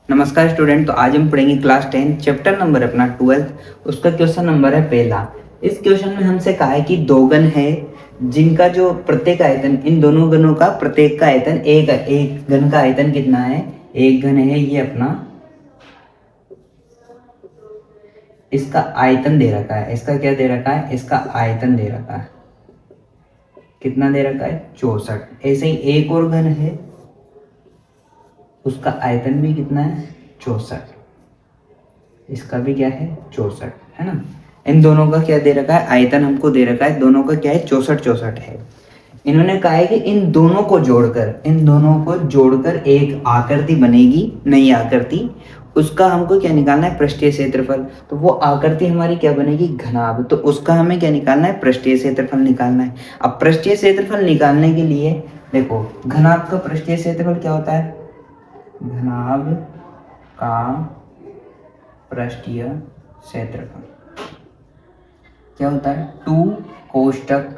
नमस्कार स्टूडेंट। तो आज हम पढ़ेंगे क्लास 10 चैप्टर नंबर अपना 12, उसका क्वेश्चन नंबर है पहला। इस क्वेश्चन में हमसे कहा है कि दो गण है जिनका जो प्रत्येक आयतन, इन दोनों गणों का प्रत्येक का आयतन एक घन का आयतन कितना है, एक घन है ये अपना, इसका आयतन दे रखा है। इसका क्या दे रखा है, इसका आयतन दे रखा है। कितना दे रखा है, 64। ऐसे ही एक और घन है, उसका आयतन भी कितना है, 64। इसका भी क्या है, 64 है ना। इन दोनों का क्या दे रखा है, आयतन हमको दे रखा है, दोनों का क्या है, 64 है। इन्होंने कहा है कि इन दोनों को जोड़कर एक आकृति बनेगी, नई आकृति। उसका हमको क्या निकालना है, पृष्ठीय क्षेत्रफल। तो वो आकृति हमारी क्या बनेगी, घनाभ। तो उसका हमें क्या निकालना है, पृष्ठीय क्षेत्रफल निकालना है। अब पृष्ठीय क्षेत्रफल निकालने के लिए देखो, घनाभ का पृष्ठीय क्षेत्रफल क्या होता है, घनाभ का पृष्ठीय क्षेत्रफल क्या होता है, 2 कोष्टक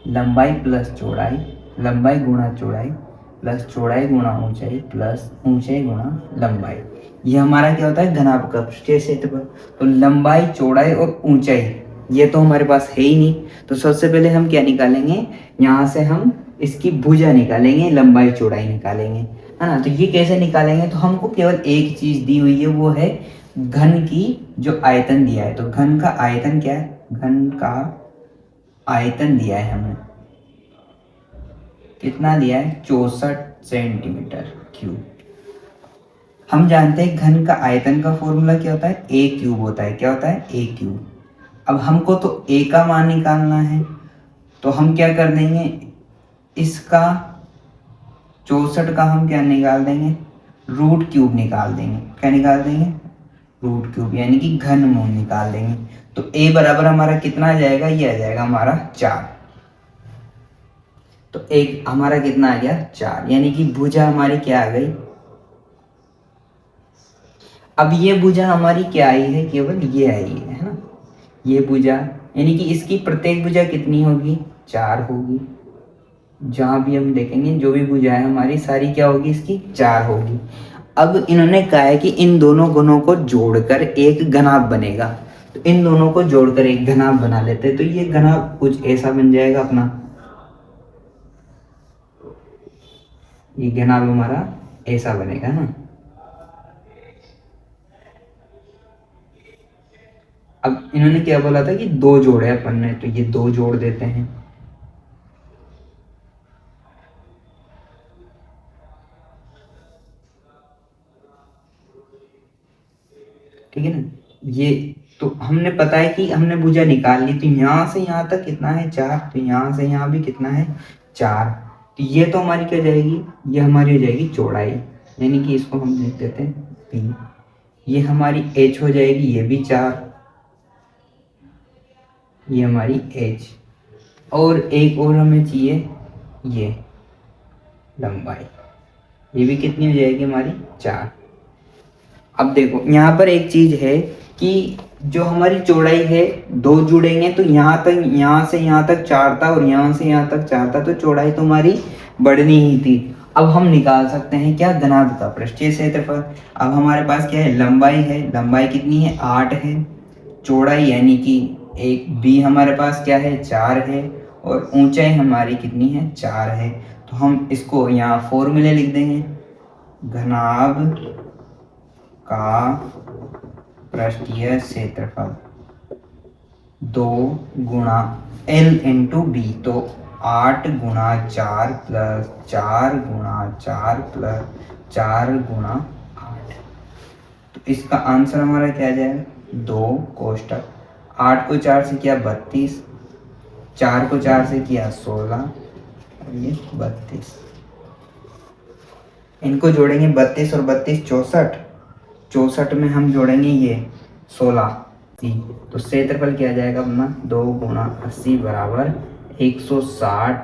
लंबाई प्लस चौड़ाई, लंबाई गुणा चौड़ाई प्लस चौड़ाई गुणा ऊंचाई प्लस ऊंचाई गुणा लंबाई। ये हमारा क्या होता है, घनाभ का पृष्ठीय क्षेत्रफल। तो लंबाई, चौड़ाई और ऊंचाई ये तो हमारे पास है ही नहीं। तो सबसे पहले हम क्या निकालेंगे, यहाँ से हम इसकी भुजा निकालेंगे, लंबाई चौड़ाई निकालेंगे, है ना। तो ये कैसे निकालेंगे, तो हमको केवल एक चीज दी हुई है, वो है घन की जो आयतन दिया है। तो घन का आयतन क्या है, घन का आयतन दिया है हमें, कितना दिया है, 64 सेंटीमीटर क्यूब। हम जानते हैं घन का आयतन का फॉर्मूला क्या होता है, ए क्यूब होता है। क्या होता है, ए क्यूब। अब हमको तो ए का मान निकालना है, तो हम क्या कर देंगे, इसका 64 का हम क्या निकाल देंगे, रूट क्यूब निकाल देंगे। क्या निकाल देंगे, रूट क्यूब, यानी कि घनमूल निकाल देंगे। तो a बराबर हमारा कितना आ जाएगा, ये आ जाएगा हमारा 4। तो एक हमारा कितना आ गया, 4, यानी कि भुजा हमारी क्या आ गई। अब ये भुजा हमारी क्या आई है, केवल ये आई है ना, ये भुजा, यानी कि इसकी प्रत्येक भुजा कितनी होगी, 4 होगी। जहां भी हम देखेंगे जो भी भुजा है हमारी सारी क्या होगी, इसकी 4 होगी। अब इन्होंने कहा है कि इन दोनों गुणों को जोड़कर एक घनाभ बनेगा। तो इन दोनों को जोड़कर एक घनाभ बना लेते हैं। तो ये घनाभ कुछ ऐसा बन जाएगा अपना, ये घनाभ हमारा ऐसा बनेगा ना। अब इन्होंने क्या बोला था कि 2 जोड़े अपन ने, तो ये 2 जोड़ देते हैं। ठीक है ना। ये तो हमने पता है कि हमने भुजा निकाल ली। तो यहाँ से यहाँ तक कितना है, 4। तो यहाँ से यहाँ भी कितना है, 4। तो ये तो हमारी क्या जाएगी, ये हमारी हो जाएगी चौड़ाई, यानी कि इसको हम लिख देते हैं p। ये हमारी h हो जाएगी, ये भी 4, ये हमारी h। और एक और हमें चाहिए, ये लंबाई, ये भी कितनी हो जाएगी हमारी, 4। अब देखो यहाँ पर एक चीज है कि जो हमारी चौड़ाई है, 2 जुड़ेंगे तो यहाँ तक, यहाँ से यहाँ तक 4 था और यहाँ से यहाँ तक 4 था, तो चौड़ाई तो हमारी बढ़नी ही थी। अब हम निकाल सकते हैं क्या, घनाभ का पृष्ठीय क्षेत्रफल। अब हमारे पास क्या है, लंबाई है, लंबाई कितनी है, 8 है। चौड़ाई यानी कि एक b हमारे पास क्या है, 4 है। और ऊंचाई हमारी कितनी है, 4 है। तो हम इसको यहाँ फॉर्मूले लिख देंगे, घनाभ का पृष्ठीय क्षेत्रफल 2 गुणा L इंटू बी। तो 8 गुणा 4 प्लस 4 गुणा 4 प्लस 4 गुणा 8। तो इसका आंसर हमारा क्या आ जाएगा, 2 कोष्टक, 8 को 4 से किया 32, 4 को 4 से किया 16 और ये 32। इनको जोड़ेंगे 32 और 32 64, 64 में हम जोड़ेंगे ये 16। तो क्षेत्रफल क्या आ जाएगा अपना, 2 गुणा 80 बराबर 160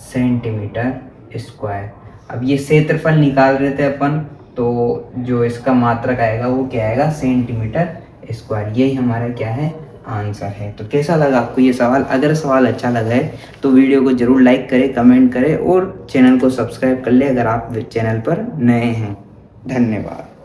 सेंटीमीटर स्क्वायर। अब ये क्षेत्रफल निकाल रहे थे अपन, तो जो इसका मात्रक आएगा वो क्या आएगा, सेंटीमीटर स्क्वायर। यही हमारा क्या है, आंसर है। तो कैसा लगा आपको ये सवाल, अगर सवाल अच्छा लगा है तो वीडियो को जरूर लाइक करें, कमेंट करें और चैनल को सब्सक्राइब कर ले अगर आप चैनल पर नए हैं। धन्यवाद।